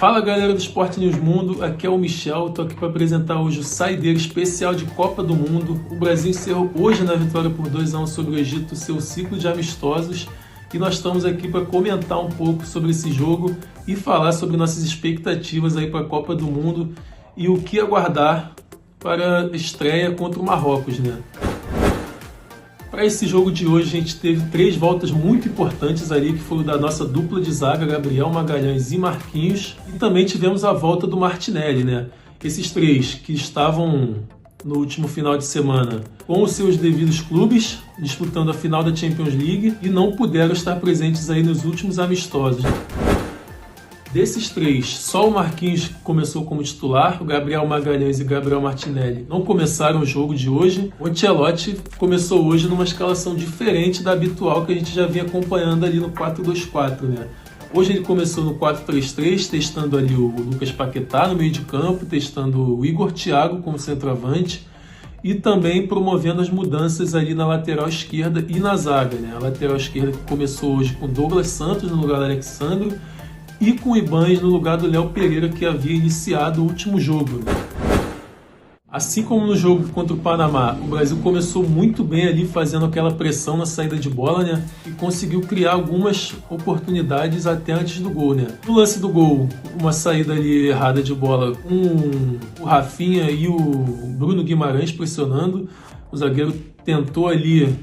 Fala galera do Sport News Mundo, aqui é o Michel, estou aqui para apresentar hoje o saideiro especial de Copa do Mundo. O Brasil encerrou hoje na vitória por 2-1 sobre o Egito seu ciclo de amistosos e nós estamos aqui para comentar um pouco sobre esse jogo e falar sobre nossas expectativas aí para a Copa do Mundo e o que aguardar para a estreia contra o Marrocos, né? Para esse jogo de hoje a gente teve 3 voltas muito importantes ali, que foram da nossa dupla de zaga, Gabriel Magalhães e Marquinhos, e também tivemos a volta do Martinelli, né? Esses 3 que estavam no último final de semana com os seus devidos clubes, disputando a final da Champions League, e não puderam estar presentes aí nos últimos amistosos. Desses 3, só o Marquinhos começou como titular, o Gabriel Magalhães e o Gabriel Martinelli não começaram o jogo de hoje. O Ancelotti começou hoje numa escalação diferente da habitual que a gente já vinha acompanhando ali no 4-2-4, né? Hoje ele começou no 4-3-3, testando ali o Lucas Paquetá no meio de campo, testando o Igor Thiago como centroavante e também promovendo as mudanças ali na lateral esquerda e na zaga, né? A lateral esquerda que começou hoje com Douglas Santos no lugar do Alexandro e com o Ibanez no lugar do Léo Pereira, que havia iniciado o último jogo. Assim como no jogo contra o Panamá, o Brasil começou muito bem ali fazendo aquela pressão na saída de bola, né? E conseguiu criar algumas oportunidades até antes do gol, né? No lance do gol, uma saída ali errada de bola com o Rafinha e o Bruno Guimarães pressionando. O zagueiro tentou ali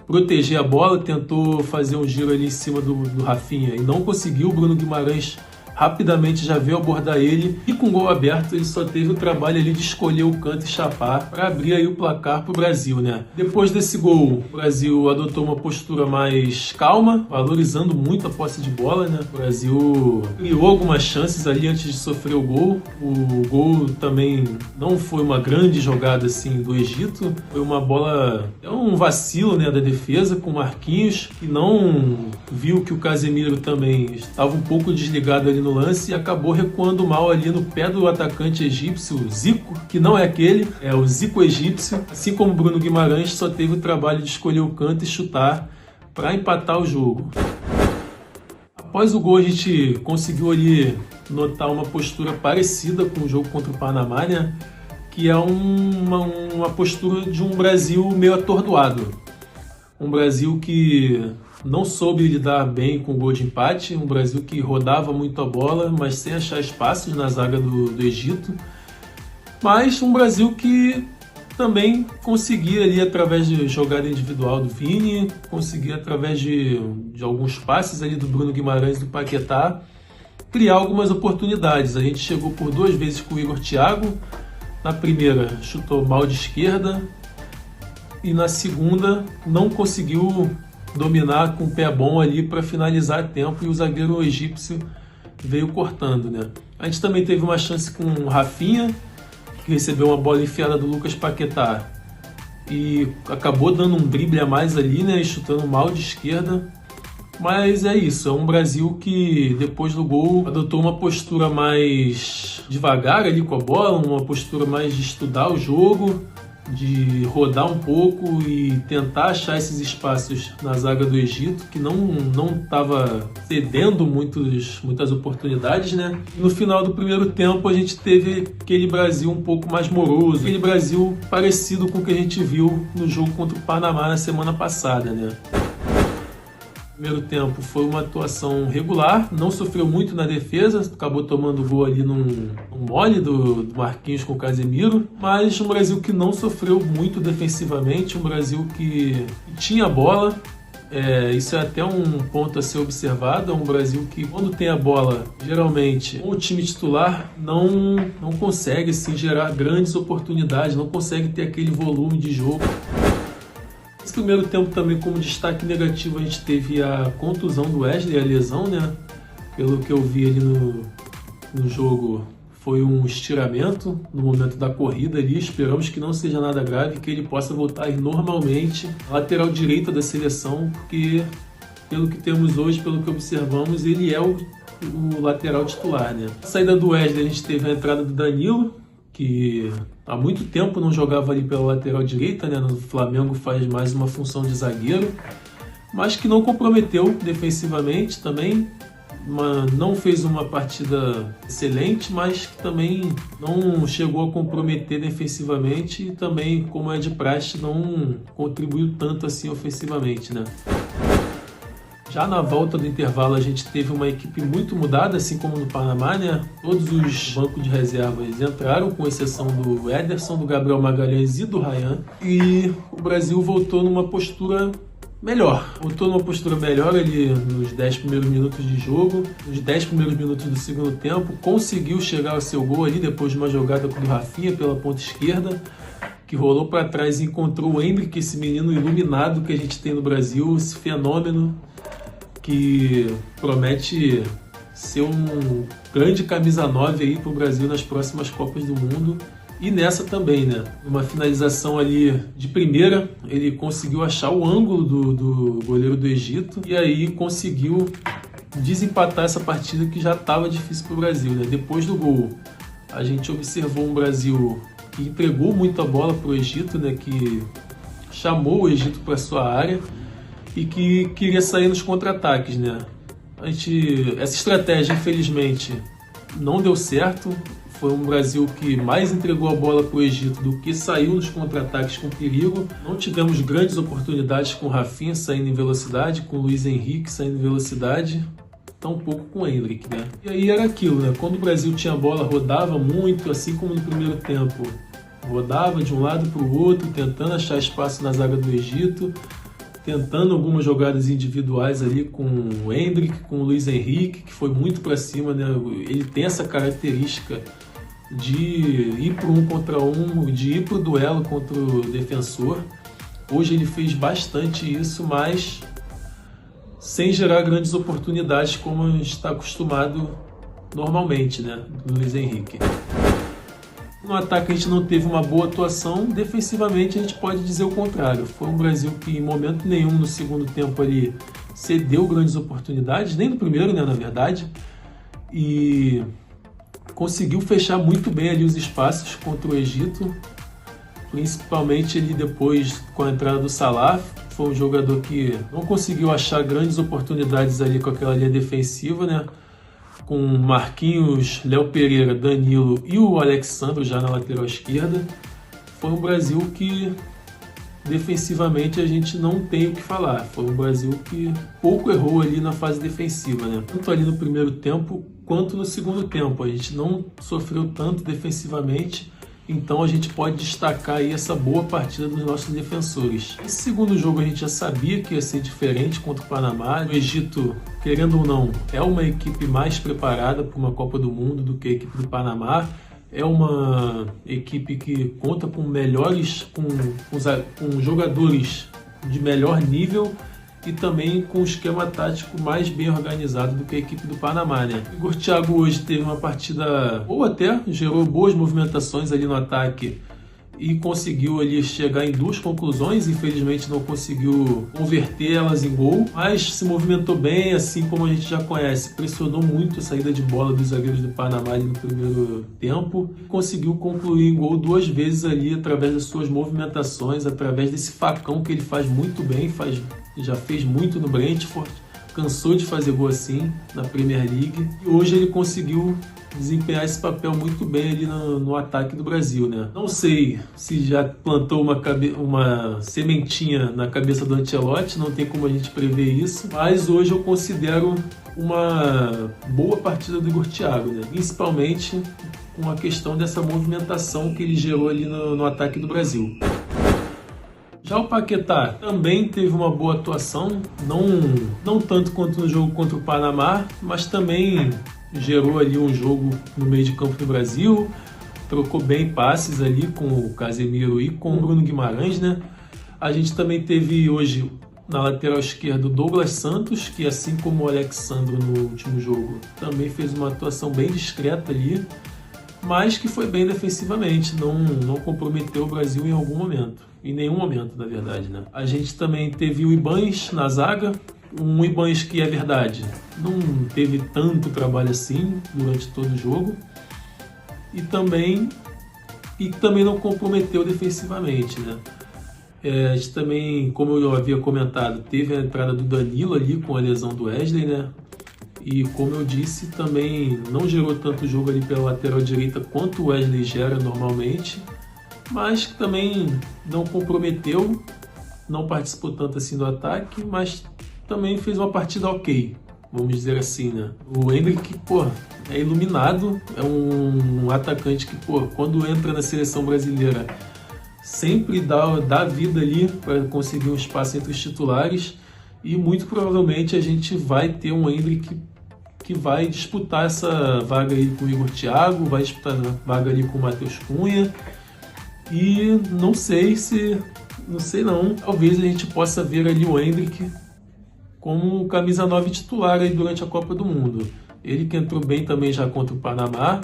proteger a bola, tentou fazer um giro ali em cima do Rafinha e não conseguiu. O Bruno Guimarães rapidamente já veio abordar ele e com o gol aberto ele só teve o trabalho ali de escolher o canto e chapar para abrir aí o placar para o Brasil, né? Depois desse gol, o Brasil adotou uma postura mais calma, valorizando muito a posse de bola, né? O Brasil criou algumas chances ali antes de sofrer o gol. O gol também não foi uma grande jogada assim do Egito, foi uma bola, um vacilo, né, da defesa com o Marquinhos, que não viu que o Casemiro também estava um pouco desligado ali no lance e acabou recuando mal ali no pé do atacante egípcio, Zico, que não é aquele, é o Zico egípcio. Assim como o Bruno Guimarães só teve o trabalho de escolher o canto e chutar para empatar o jogo. Após o gol a gente conseguiu ali notar uma postura parecida com o jogo contra o Panamá, né? Que é uma postura de um Brasil meio atordoado. Um Brasil que não soube lidar bem com o gol de empate, um Brasil que rodava muito a bola, mas sem achar espaços na zaga do Egito. Mas um Brasil que também conseguia ali, através de jogada individual do Vini, conseguia através de alguns passes ali do Bruno Guimarães e do Paquetá, criar algumas oportunidades. A gente chegou por 2 vezes com o Igor Thiago. Na primeira chutou mal de esquerda e na segunda não conseguiu dominar com o pé bom ali para finalizar a tempo e o zagueiro egípcio veio cortando, né? A gente também teve uma chance com o Rafinha, que recebeu uma bola enfiada do Lucas Paquetá e acabou dando um drible a mais ali, né? E chutando mal de esquerda. Mas é isso, é um Brasil que depois do gol adotou uma postura mais devagar ali com a bola, uma postura mais de estudar o jogo, de rodar um pouco e tentar achar esses espaços na zaga do Egito, que não estava cedendo muitas oportunidades, né? E no final do primeiro tempo a gente teve aquele Brasil um pouco mais moroso, aquele Brasil parecido com o que a gente viu no jogo contra o Panamá na semana passada, né? O primeiro tempo foi uma atuação regular, não sofreu muito na defesa, acabou tomando gol ali num mole do Marquinhos com o Casemiro, mas um Brasil que não sofreu muito defensivamente, um Brasil que tinha bola. Isso é até um ponto a ser observado, é um Brasil que quando tem a bola, geralmente com o time titular não consegue assim, gerar grandes oportunidades, não consegue ter aquele volume de jogo. Esse primeiro tempo também, como destaque negativo, a gente teve a contusão do Wesley, a lesão, né? Pelo que eu vi ali no jogo, foi um estiramento no momento da corrida ali. Esperamos que não seja nada grave, que ele possa voltar normalmente à lateral direita da seleção, porque pelo que temos hoje, pelo que observamos, ele é o lateral titular, né? A saída do Wesley, a gente teve a entrada do Danilo, que há muito tempo não jogava ali pela lateral direita, né? No Flamengo faz mais uma função de zagueiro, mas que não comprometeu defensivamente também. não fez uma partida excelente, mas que também não chegou a comprometer defensivamente e também, como é de praxe, não contribuiu tanto assim ofensivamente, né? Já na volta do intervalo a gente teve uma equipe muito mudada, assim como no Panamá, né? Todos os bancos de reservas entraram, com exceção do Ederson, do Gabriel Magalhães e do Ryan. E o Brasil voltou numa postura melhor. Voltou numa postura melhor ali nos 10 primeiros minutos de jogo, nos 10 primeiros minutos do segundo tempo. Conseguiu chegar ao seu gol ali depois de uma jogada com o Rafinha pela ponta esquerda, que rolou para trás e encontrou o Endrick, esse menino iluminado que a gente tem no Brasil, esse fenômeno que promete ser um grande camisa 9 aí para o Brasil nas próximas Copas do Mundo. E nessa também, né? Uma finalização ali de primeira, ele conseguiu achar o ângulo do goleiro do Egito e aí conseguiu desempatar essa partida que já estava difícil para o Brasil, né? Depois do gol, a gente observou um Brasil que entregou muito a bola para o Egito, né? Que chamou o Egito para sua área e que queria sair nos contra-ataques, né? Essa estratégia, infelizmente, não deu certo. Foi um Brasil que mais entregou a bola para o Egito do que saiu nos contra-ataques com perigo. Não tivemos grandes oportunidades com o Rafinha saindo em velocidade, com o Luiz Henrique saindo em velocidade, tampouco com o Endrick, né? E aí era aquilo, né? Quando o Brasil tinha a bola, rodava muito, assim como no primeiro tempo. Rodava de um lado para o outro, tentando achar espaço na zaga do Egito, tentando algumas jogadas individuais ali com o Endrick, com o Luiz Henrique, que foi muito para cima, né? Ele tem essa característica de ir para um contra um, de ir para o duelo contra o defensor. Hoje ele fez bastante isso, mas sem gerar grandes oportunidades como a gente está acostumado normalmente, né? Do Luiz Henrique. No ataque a gente não teve uma boa atuação, defensivamente a gente pode dizer o contrário. Foi um Brasil que em momento nenhum no segundo tempo ali cedeu grandes oportunidades, nem no primeiro, né, na verdade, e conseguiu fechar muito bem ali os espaços contra o Egito, principalmente ali depois com a entrada do Salah. Foi um jogador que não conseguiu achar grandes oportunidades ali com aquela linha defensiva, né? Com Marquinhos, Léo Pereira, Danilo e o Alexandro já na lateral esquerda. Foi um Brasil que defensivamente a gente não tem o que falar. Foi um Brasil que pouco errou ali na fase defensiva, né? Tanto ali no primeiro tempo quanto no segundo tempo. A gente não sofreu tanto defensivamente, então a gente pode destacar aí essa boa partida dos nossos defensores. Esse segundo jogo a gente já sabia que ia ser diferente contra o Panamá. O Egito, querendo ou não, é uma equipe mais preparada para uma Copa do Mundo do que a equipe do Panamá. É uma equipe que conta com com jogadores de melhor nível e também com um esquema tático mais bem organizado do que a equipe do Panamá, né? O Igor Thiago hoje teve uma partida boa até, gerou boas movimentações ali no ataque e conseguiu ali chegar em duas conclusões. Infelizmente não conseguiu converter elas em gol, mas se movimentou bem, assim como a gente já conhece. Pressionou muito a saída de bola dos zagueiros do Panamá ali no primeiro tempo e conseguiu concluir em gol duas vezes ali através das suas movimentações, através desse facão que ele faz muito bem, já fez muito no Brentford, cansou de fazer gol assim na Premier League e hoje ele conseguiu desempenhar esse papel muito bem ali no ataque do Brasil, né? Não sei se já plantou uma sementinha na cabeça do Ancelotti, não tem como a gente prever isso, mas hoje eu considero uma boa partida do Igor Thiago, né? Principalmente com a questão dessa movimentação que ele gerou ali no ataque do Brasil. Já o Paquetá também teve uma boa atuação, não tanto quanto no jogo contra o Panamá, mas também gerou ali um jogo no meio de campo do Brasil, trocou bem passes ali com o Casemiro e com o Bruno Guimarães, né? A gente também teve hoje na lateral esquerda o Douglas Santos, que assim como o Alexandro no último jogo, também fez uma atuação bem discreta ali, mas que foi bem defensivamente, não comprometeu o Brasil em algum momento, em nenhum momento, na verdade, né? A gente também teve o Ibañez na zaga, um Ibañez que, é verdade, não teve tanto trabalho assim durante todo o jogo e também não comprometeu defensivamente, né? A gente também, como eu havia comentado, teve a entrada do Danilo ali com a lesão do Wesley, né? E como eu disse, também não gerou tanto jogo ali pela lateral direita quanto o Wesley gera normalmente, mas que também não comprometeu, não participou tanto assim do ataque, mas também fez uma partida ok, vamos dizer assim, né? O Endrick, pô, é iluminado, é um atacante que, pô, quando entra na seleção brasileira, sempre dá vida ali para conseguir um espaço entre os titulares, e muito provavelmente a gente vai ter um Endrick que vai disputar essa vaga aí com o Igor Thiago, vai disputar a vaga ali com o Matheus Cunha, e não sei não, talvez a gente possa ver ali o Endrick como camisa 9 titular aí durante a Copa do Mundo. Ele que entrou bem também já contra o Panamá,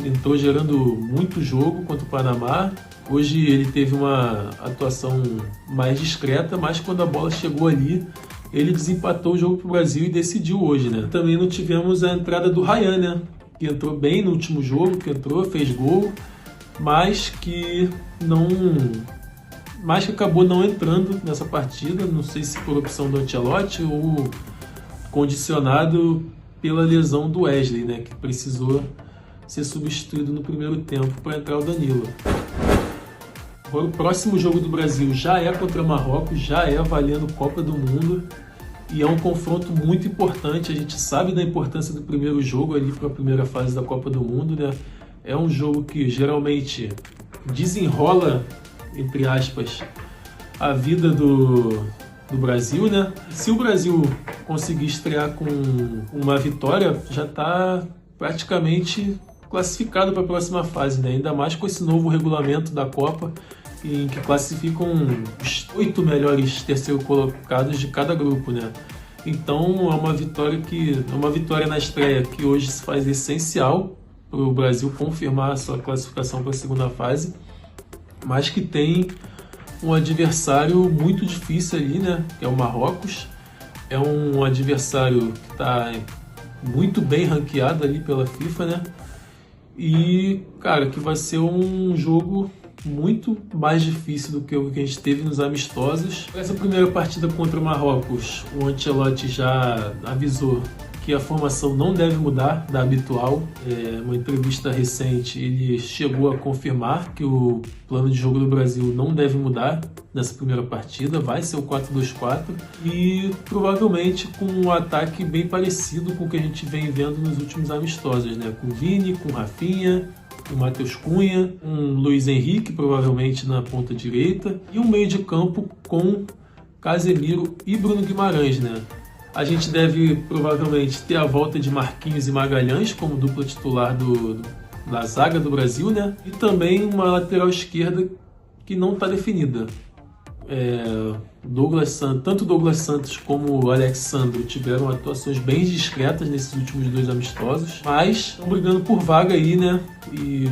entrou gerando muito jogo contra o Panamá. Hoje ele teve uma atuação mais discreta, mas quando a bola chegou ali, ele desempatou o jogo para o Brasil e decidiu hoje, né? Também não tivemos a entrada do Ryan, né? Que entrou bem no último jogo, fez gol, mas que acabou não entrando nessa partida, não sei se por opção do Ancelotti ou condicionado pela lesão do Wesley, né? Que precisou ser substituído no primeiro tempo para entrar o Danilo. Agora, o próximo jogo do Brasil já é contra Marrocos, já é valendo Copa do Mundo, e é um confronto muito importante. A gente sabe da importância do primeiro jogo ali para a primeira fase da Copa do Mundo, né? É um jogo que geralmente desenrola, entre aspas, a vida do Brasil, né? Se o Brasil conseguir estrear com uma vitória, já está praticamente classificado para a próxima fase, né? Ainda mais com esse novo regulamento da Copa, em que classificam os 8 melhores terceiro colocados de cada grupo, né? Então é uma vitória na estreia que hoje se faz essencial para o Brasil confirmar a sua classificação para a segunda fase, mas que tem um adversário muito difícil ali, né? Que é o Marrocos. É um adversário que está muito bem ranqueado ali pela FIFA, né? E, cara, que vai ser um jogo muito mais difícil do que o que a gente teve nos amistosos. Essa primeira partida contra o Marrocos, o Ancelotti já avisou que a formação não deve mudar da habitual. Uma entrevista recente, ele chegou a confirmar que o plano de jogo do Brasil não deve mudar nessa primeira partida, vai ser o 4-2-4 e provavelmente com um ataque bem parecido com o que a gente vem vendo nos últimos amistosos, né? Com o Vini, com o Rafinha, o Matheus Cunha, um Luiz Henrique provavelmente na ponta direita e um meio de campo com Casemiro e Bruno Guimarães, né? A gente deve provavelmente ter a volta de Marquinhos e Magalhães como dupla titular da zaga do Brasil, né? E também uma lateral esquerda que não está definida. Tanto Douglas Santos como o Alex Sandro tiveram atuações bem discretas nesses últimos 2 amistosos, mas estão brigando por vaga aí, né? E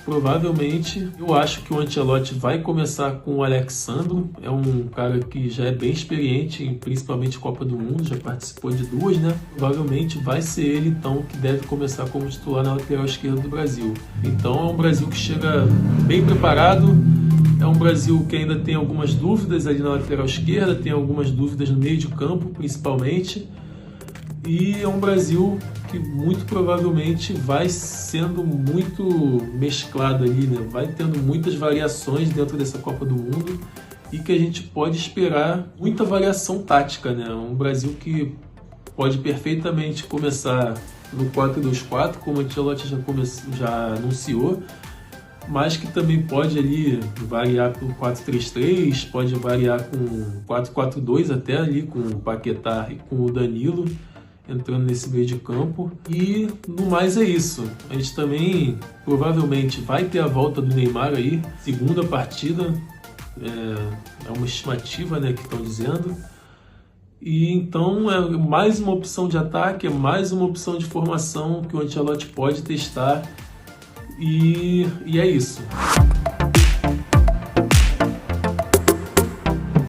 provavelmente, eu acho que o Ancelotti vai começar com o Alex Sandro. É um cara que já é bem experiente, principalmente Copa do Mundo, já participou de 2, né? Provavelmente vai ser ele, então, que deve começar como titular na lateral esquerda do Brasil. Então é um Brasil que chega bem preparado, é um Brasil que ainda tem algumas dúvidas ali na lateral esquerda, tem algumas dúvidas no meio de campo, principalmente. E é um Brasil que muito provavelmente vai sendo muito mesclado ali, né? Vai tendo muitas variações dentro dessa Copa do Mundo e que a gente pode esperar muita variação tática, né? Um Brasil que pode perfeitamente começar no 4-2-4, como o Ancelotti já anunciou, mas que também pode ali variar para o 4-3-3, pode variar com 4-4-2 até ali, com o Paquetá e com o Danilo entrando nesse meio de campo. E no mais é isso. A gente também provavelmente vai ter a volta do Neymar aí, segunda partida, é uma estimativa, né, que estão dizendo. E então é mais uma opção de ataque, é mais uma opção de formação que o Ancelotti pode testar. E é isso.